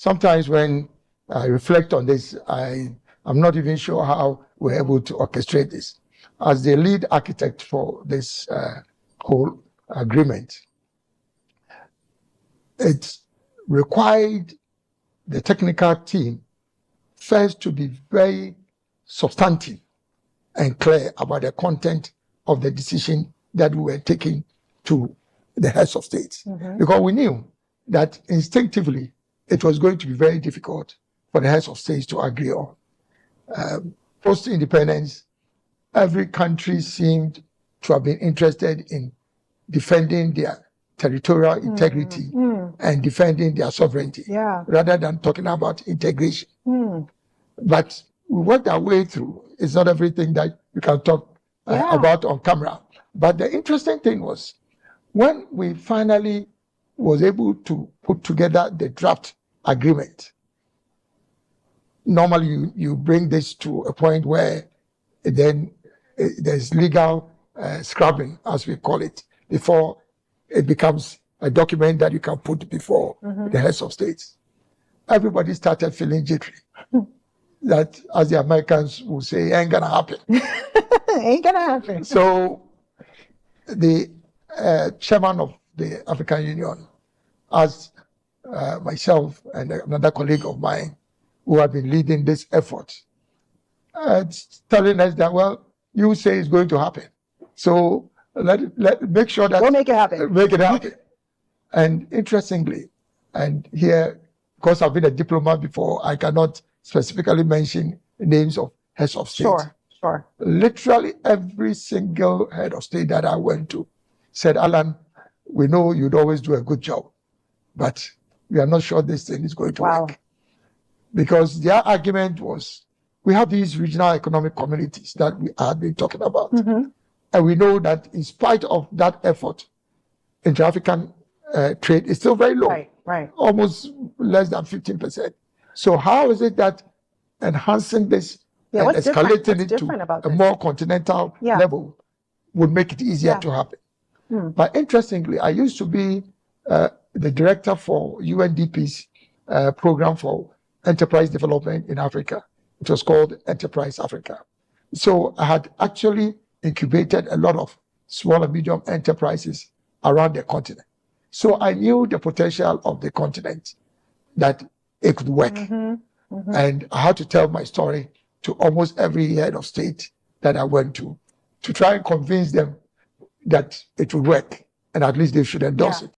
sometimes when I reflect on this, I'm not even sure how we're able to orchestrate this. As the lead architect for this whole agreement, it required the technical team first to be very substantive and clear about the content of the decision that we were taking to the heads of states. Because we knew that instinctively it was going to be very difficult for the heads of states to agree on. Post-independence, every country seemed to have been interested in defending their territorial integrity and defending their sovereignty, rather than talking about integration. But we worked our way through. It's not everything that you can talk about on camera. But the interesting thing was, when we finally was able to put together the draft agreement, normally you bring this to a point where then there's legal scrubbing, as we call it, before it becomes a document that you can put before the heads of states. Everybody started feeling jittery. That, as the Americans will say, ain't gonna happen. Ain't gonna happen. So the chairman of the African Union asked myself and another colleague of mine who have been leading this effort, telling us that, well, you say it's going to happen. So make sure that... We'll make it happen. Make it happen. And interestingly, and here, because I've been a diplomat before, I cannot specifically mention names of heads of state. Sure. Literally every single head of state that I went to said, Alan, we know you'd always do a good job, but we are not sure this thing is going to work. Because their argument was, we have these regional economic communities that we have been talking about. And we know that in spite of that effort, inter-African trade is still very low. Right. Almost less than 15%. So how is it that enhancing this and escalating it to a more continental level would make it easier to happen? But interestingly, I used to be the director for UNDP's program for enterprise development in Africa. It was called Enterprise Africa. So I had actually incubated a lot of small and medium enterprises around the continent. So I knew the potential of the continent, that it could work. And I had to tell my story to almost every head of state that I went to try and convince them that it would work and at least they should endorse it.